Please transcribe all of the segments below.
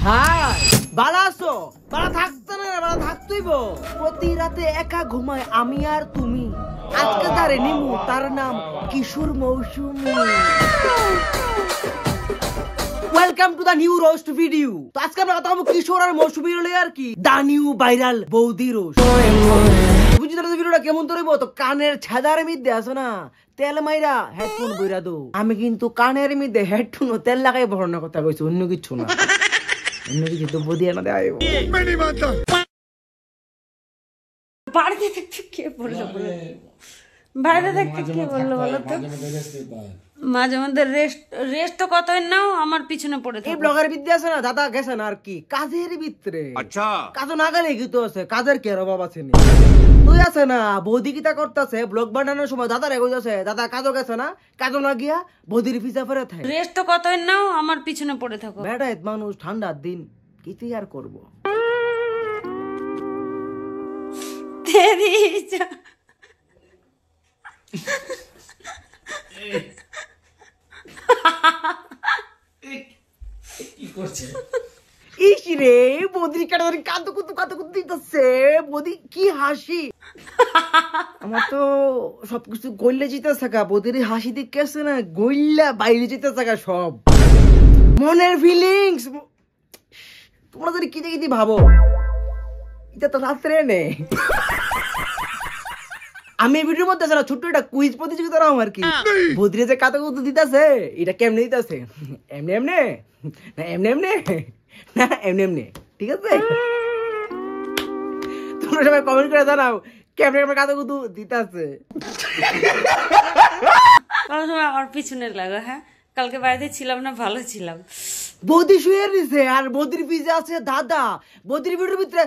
High ভালো আছো? ভালো থাকতে না, ভালো থাকতেইব। প্রতি রাতে একা ঘুমায় আমি আর তুমি। আজকে তারে নিমু, তার নাম Kishore Mousumi. Welcome to the new roast video. তো আজকে আমরা কথা বলবো কিশোর আর মৌসুমী হলে আর কি দা নিউ ভাইরাল বৌদি রোস্ট। বুঝি তোর ভিডিওটা কেমন ধরবো? তো কানের ছাদার মধ্যে আসো না তেল মাইরা হেডফোন বইরা দো। আমি কিন্তু কানের মধ্যে হেডফোন ও তেল লাগাই ভরনা কথা কইছি, অন্য কিছু না। অন্য কিছু তো বদিয়া না দেয়। বাড়িতে দেখতে কে বললো বলো, বাইরে দেখতে কে বললো বলো তো? মাঝে মধ্যে রেস্ট তো কতই নাও, আমার পিছনে পড়ে থাকে। এই ব্লগার বিদ্যা আছে না, দাদা গেছে না আর কি কাজের ভিতরে। আচ্ছা কাজ না গেলে কি তো আছে, কাজের কি অভাব আছে নি? তুই আছে না বৌদি কিতা করতেছে ব্লগ বানানোর সময় দাদা রেগে যাচ্ছে, দাদা কাজও গেছে না, কাজও না গিয়া বৌদির পিছা ফেরে থাকে। রেস্ট তো কতই নাও, আমার পিছনে পড়ে থাকো। বেটা মানুষ ঠান্ডার দিন কি আর করবো। কি হাসি আমার তো সবকিছু গইলে যেতে থাকা বৌদির হাসি দেখে না, গইলা বাইরে যেতে থাকা সব মনের ফিলিংস। তোমরা যদি কি দেখি ভাবো এটা তো রাত্রে নে। আমি ভিডিওর মধ্যে ছোট্ট একটা কুইজ প্রতিযোগিতা রাম আর কি। বৌদিরে যে কাতা কুতু দিতেছে এটা কেমনে দিতেছে, এমনি এমনি না এমনি এমনি না এমনি এমনি, ঠিক আছে? তোমরা সবাই কমেন্ট করে জানাও কেমনে কেমনে কাতা কুতু দিতেছে। আমার পিছনে লাগো। হ্যাঁ কালকে বাড়িতে ছিলাম না, ভালো ছিলাম। বৌদি শুয়ে দিছে আর বৌদির পিছে আছে দাদা। বৌদির ভিডিওর ভিতরে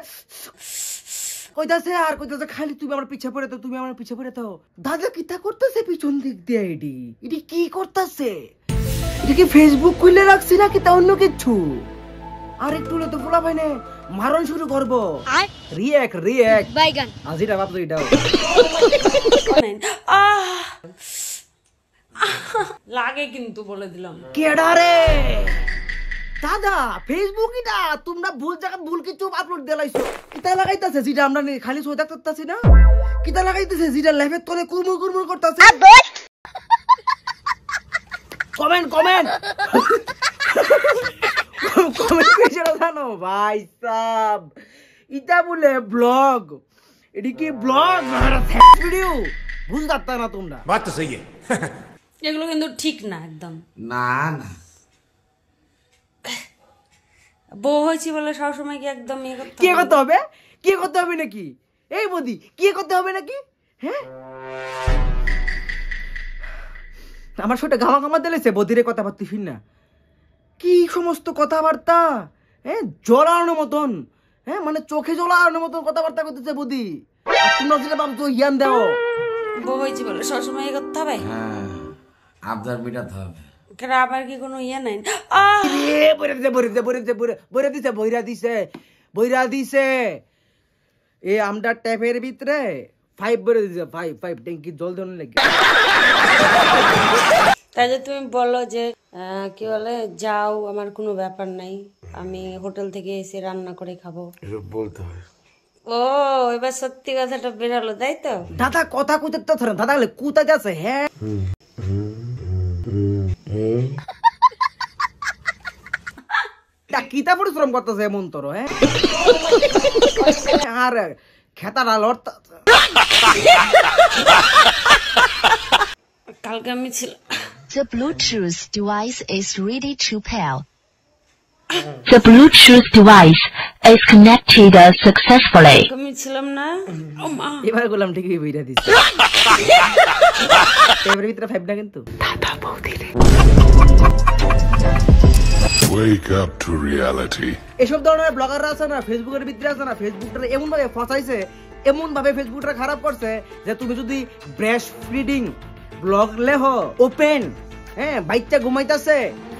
কইতাছে আর কইতাছে খালি তুমি আমার পিছে পড়ে তো, তুমি আমার পিছে পড়ে তো। দাদা কিতা করতেছে পিছন দিক দিয়ে? এডি কি করতেছে? এটা কি ফেসবুক খুলে রাখছি না কি তা অন্য কিছু? আর একটু তো ফুলা ভাইনে মারণ শুরু করবো। রিয়েক্ট বাইগান আজিটা ভাবছো এটাও লাগে কিন্তু বলে দিলাম। কেডা রে দাদা? ফেসবুক এটা তোমরা ভুল জায়গা ভুল কিছু আপলোড দিলাইছো। কিতা লাগাইতাছে যেটা আমরা খালি সই দেখতেছি না, কিতা লাগাইতেছে যেটা লাইভে তোলে কুরমুর কুরমুর করতেছে। কমেন্ট কমেন্ট কমেন্ট করে জানো ভাই সাব এটা বলে ব্লগ। এডি কি ব্লগ না ভিডিও? বুঝতে না তোমরা? বাত তো সহি এগুলো কিন্তু ঠিক না একদম। না না বউ হয়েছি বলে সবসময় কি একদম কি করতে হবে? কি করতে হবে নাকি? এই বৌদি কি করতে হবে নাকি? হ্যাঁ আমার ছোট ঘামা ঘামা দিলেছে বৌদিরে কথা বার্তি ফির না। কি সমস্ত কথাবার্তা, হ্যাঁ জলানোর মতন, হ্যাঁ মানে চোখে জলানোর মতন কথাবার্তা করতেছে বৌদি। তোমরা যেটা ভাবছো জ্ঞান দাও। বউ হয়েছি বলে সবসময় ইয়ে করতে হবে? হ্যাঁ আবদার মিটাতে হবে। আবার কি কোনো ইয়ে নাই? বইরা দিছে এই আমটা ট্যাপের ভিতরে 5 বইরা দিছে। 5 ট্যাঙ্কি জল দেওয়ার লাগে। তাই যে তুমি বলো যে কি বলে যাও, আমার কোনো ব্যাপার নাই, আমি হোটেল থেকে এসে রান্না করে খাবো, বলতে হয়। ও এবার সত্যি কথাটা বেরালো তাই তো? দাদা কথা কইতে তো ধরেন দাদা গেলে কুতা যাচ্ছে। হ্যাঁ কিতা পরিশ্রম করতেছে এমন তোর? হ্যাঁ আর খেতাটা লড়তা। কালকে আমি ছিলাম। The Bluetooth device is ready to pair. The Bluetooth device is connected successfully. আমি ছিলাম না, এবার বললাম ঠিকই বইরা দিচ্ছে। এর ভিতরে 5 না কিন্তু দাদা বৌদি রে। Wake up to reality. এসব ধরনের ব্লগাররা আছে না ফেসবুকের ভিতরে আছে না, ফেসবুকটা এমন ভাবে ফসাইছে, এমন ভাবে ফেসবুকটা খারাপ করছে যে তুমি যদি breast feeding blog Leh open, হ্যাঁ বাইকটা ঘুমাইতেছে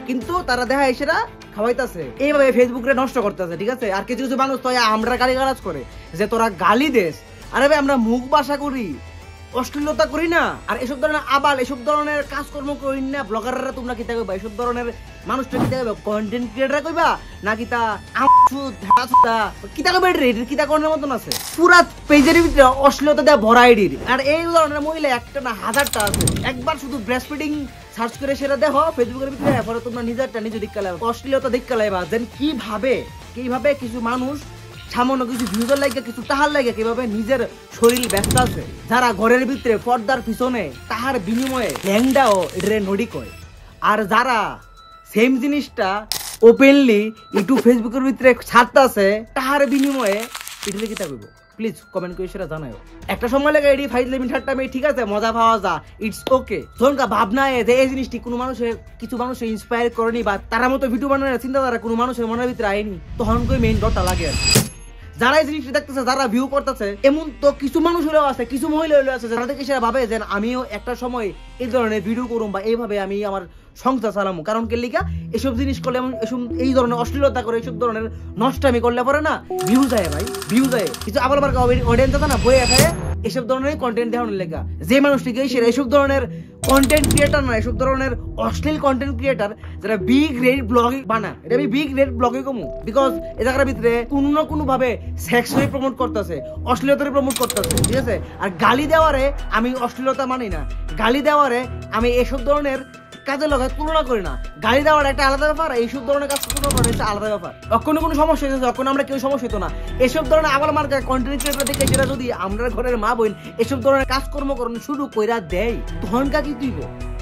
কিন্তু তারা দেখা এসেরা খাওয়াইতেছে, এইভাবে ফেসবুকরে নষ্ট করতেছে, ঠিক আছে? আর কিছু কিছু মানুষ তো আমরা গালি গালাজ করে যে তোরা গালি দেস। আরে ভাই আমরা মুখ বাসা করি, অশ্লীলতা করি না আর এসব ধরনের আবাল এসব ধরনের কাজকর্ম করি না ব্লগাররা তোমরা কি থাকবে এসব ধরনের মানুষটা কি থাকবে কন্টেন্ট ক্রিয়েটার কইবা নাকি তা কিতা কইবা রে কিতা করার মতন আছে পুরা পেজের ভিতরে অশ্লীলতা দেয়া ভরা আইডির আর এই ধরনের মহিলা একটা না হাজারটা আছে একবার শুধু ব্রেস্ট ফিডিং সার্চ করে সেটা দেখো ফেসবুকের ভিতরে পরে তোমরা নিজেরটা নিজে দিক কালাইবা অশ্লীলতা দিক কালাইবা দেন কিভাবে কিছু মানুষ সামান্য কিছু ভিউজের লাগে কিছু টাহার লাগে কিভাবে নিজের শরীর ব্যস্ত আছে যারা ঘরের ভিতরে পর্দার পিছনে তাহার বিনিময়ে ল্যাংডাও এটা নডি কয় আর যারা সেম জিনিসটা ওপেনলি ইউটিউব ফেসবুকের ভিতরে ছাড়তে আছে তাহার বিনিময়ে এটা কি থাকবে প্লিজ কমেন্ট করে সেটা জানাও একটা সময় লাগে এডি 5 লিমিট হারটা আমি ঠিক আছে মজা পাওয়া যা ইটস ওকে তোমরা ভাবনা যে এই জিনিসটি কোনো মানুষের কিছু মানুষের ইন্সপায়ার করেনি বা তার মতো ভিডিও বানানোর চিন্তাধারা কোনো মানুষের মনের ভিতরে আইনি তখন কই মেইন ডটটা লাগে আর যারা এই জিনিসটা দেখতেছে যারা ভিউ করতেছে এমন তো কিছু মানুষ হলেও আছে কিছু মহিলা হলেও আছে যারা দেখে সেটা ভাবে যে আমিও একটা সময় এই ধরনের ভিডিও করুম বা এইভাবে আমি আমার সংসার চালামু কারণ কে লিগা এসব জিনিস করলে এসব এই ধরনের অশ্লীলতা করে এইসব ধরনের নষ্টামি করলে পরে না ভিউ যায় ভাই ভিউ যায় কিছু আবার অডিয়েন্স আছে না বইয়ে খায় এসব ধরনের কন্টেন্ট দেখানোর লেগা যে মানুষটিকে সেরা এসব ধরনের কন্টেন্ট ক্রিয়েটার না এসব ধরনের অশ্লীল কন্টেন্ট ক্রিয়েটার যারা বিগ রেড ব্লগ বানা এটা আমি বিগ রেড ব্লগে কমু বিকজ এ জায়গার ভিতরে কোনো না কোনো ভাবে সেক্স হয়ে প্রমোট করতেছে অশ্লীলতারে প্রমোট করতেছে ঠিক আছে আর গালি দেওয়ারে আমি অশ্লীলতা মানি না গালি দেওয়ারে আমি এসব ধরনের কাজের লগে তুলনা করি না গালি দেওয়ার একটা আলাদা ব্যাপার এইসব ধরনের কাজ তুলনা করা একটা আলাদা ব্যাপার কোনো সমস্যা হয়েছে যখন আমরা কেউ সমস্যা হতো না এসব ধরনের আবার মার্কা কন্টেন্ট ক্রিয়েটর দেখে সেটা যদি আমরা ঘরের মা বোন এসব ধরনের কাজকর্ম করুন শুরু কইরা দেয় তখন কি তুইব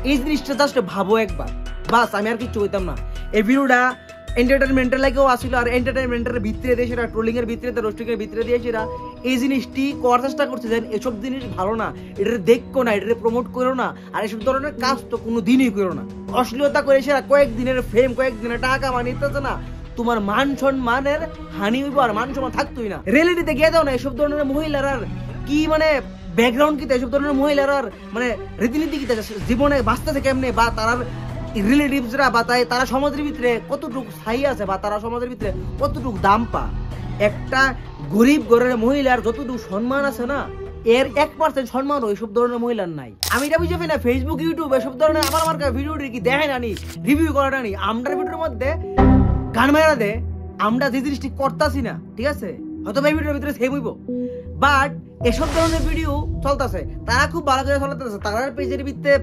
এই জিনিসটা জাস্ট ভাবো একবার বাস আমি আর কিছু হইতাম না এই ভিডিওটা এন্টারটেইনমেন্টের লাগেও আসছিল আর এন্টারটেইনমেন্টের ভিতরে দিয়ে সেটা ট্রোলিং এর ভিতরে রোস্টিং এর ভিতরে দিয়ে সেটা এই জিনিসটি করার চেষ্টা করছে যে এসব জিনিস ভালো না এটা দেখো না এটা প্রমোট করো না আর এসব ধরনের কাজ তো কোনো দিনই করো না অশ্লীলতা করে সেটা কয়েকদিনের ফেম কয়েকদিনের টাকা মানিতেছে না তোমার মান সম্মানের হানি হইব আর মান সম্মান থাকতোই না রিয়েলিটিতে গিয়ে দাও না এসব ধরনের মহিলারা কি মানে ব্যাকগ্রাউন্ড কি এসব ধরনের মহিলারা মানে রীতিনীতি কি জীবনে বাঁচতেছে কেমনে বা তার রিলেটিভসরা বা তারা সমাজের ভিতরে কতটুকু ছাই আছে বা তারা সমাজের ভিতরে কতটুকু দাম পা একটা গরিব ঘরের মহিলার যতটুকু সম্মান আছে না এর 1% সম্মান ওইসব ধরনের মহিলার নাই আমি এটা বুঝে পাই না ফেসবুক ইউটিউব এসব ধরনের আমার ভিডিও কি দেখে না নি রিভিউ করে না নি আমরা ভিডিওর মধ্যে গান মারা দে আমরা যে জিনিসটি করতাছি না ঠিক আছে হয়তো এই ভিডিওর ভিতরে সেম হইব বাট এসব ধরনের ভিডিও চলতেছে তারা খুব ভালো করে চলতেছে তার পেজের ভিতরে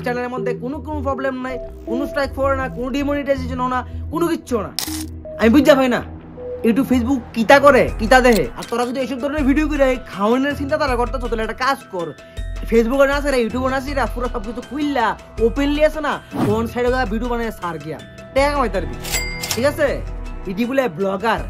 চ্যানেলের মধ্যে কোনো প্রবলেম নাই কোনো স্ট্রাইক ফর না কোনো ডিমনিটাইজেশন না কোনো কিচ্ছু না আমি বুঝতে পাই না ইউটিউব ফেসবুক কিতা করে কিতা দেখে আর তোরা যদি এইসব ধরনের ভিডিও করে খাওয়ানোর চিন্তা তারা করতেছ তাহলে একটা কাজ কর ফেসবুকে না আছে ইউটিউবে না আছে পুরো সবকিছু খুললা ওপেনলি আছে না কোন সাইডে ভিডিও বানায় সার গিয়া টেকা হয় তার ঠিক আছে ইডি বলে ব্লগার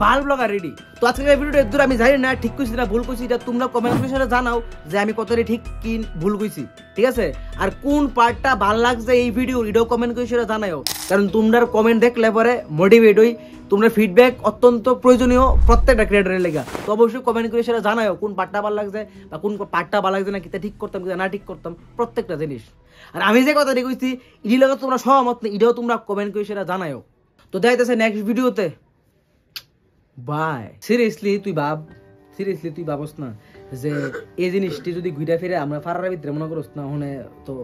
বাল ব্লগার রেডি তো আজকে ভিডিওটা দূর আমি জানি না ঠিক কইছি না ভুল কইছি এটা তোমরা কমেন্ট সেকশনে জানাও যে আমি কতটা ঠিক কি ভুল কইছি ঠিক আছে আর কোন পার্টটা ভালো লাগছে এই ভিডিও এটাও কমেন্ট করে সেটা জানাও কারণ তোমরার কমেন্ট দেখলে পরে মোটিভেট হই তোমরা ফিডব্যাক অত্যন্ত প্রয়োজনীয় প্রত্যেকটা ক্রিয়েটরের লেগা তো অবশ্যই কমেন্ট করে সেটা জানাও কোন পার্টটা ভালো লাগছে বা কোন পার্টটা ভালো লাগছে না কিটা ঠিক করতাম কিটা না ঠিক করতাম প্রত্যেকটা জিনিস আর আমি যে কথাটা কইছি এর লগে তোমরা সহমত না এটাও তোমরা কমেন্ট করে সেটা জানাও তো দেখাইতেছে নেক্সট ভিডিওতে বাই সিরিয়াসলি তুই ভাবস না যে এই জিনিসটি যদি ঘুরে ফিরে আমরা ফারার ভিতরে মনে করস না ওখানে তো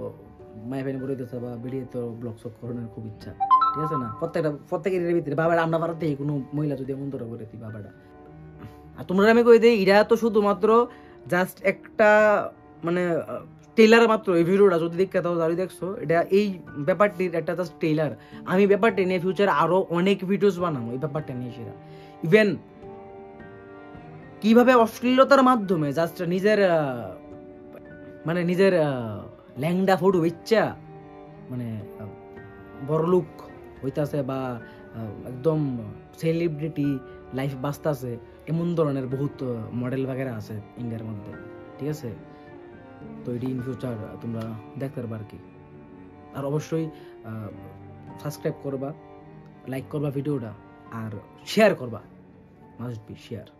মাই ফেনে বলতেছে বা বেরিয়ে তো ব্লগ শক করানোর খুব ইচ্ছা ঠিক আছে না প্রত্যেকের ভিতরে বাবাটা আমরা ফারাতে কোনো মহিলা যদি এমন ধরে করে বাবাটা আর তোমরা আমি কই দিই এরা তো শুধুমাত্র জাস্ট একটা মানে টেইলার মাত্র এই ভিডিওটা যদি দেখতে তাও যারা দেখছো এটা এই ব্যাপারটির একটা জাস্ট টেইলার আমি ব্যাপারটা নিয়ে ফিউচারে আরো অনেক ভিডিওস বানাবো এই ব্যাপারটা নিয়ে সেরা ইভেন কিভাবে অশ্লীলতার মাধ্যমে জাস্ট নিজের ল্যাংডা ফটো ইচ্ছা মানে বড় লোক হইতাছে বা একদম সেলিব্রিটি লাইফ বাঁচতেছে এমন ধরনের বহুত মডেল বাগেরা আছে ইন্ডিয়ার মধ্যে ঠিক আছে তো এটি ইন ফিউচার তোমরা দেখতে পারবা আর কি আর অবশ্যই সাবস্ক্রাইব করবা লাইক করবা ভিডিওটা আর শেয়ার করবা মাস্ট বি শেয়ার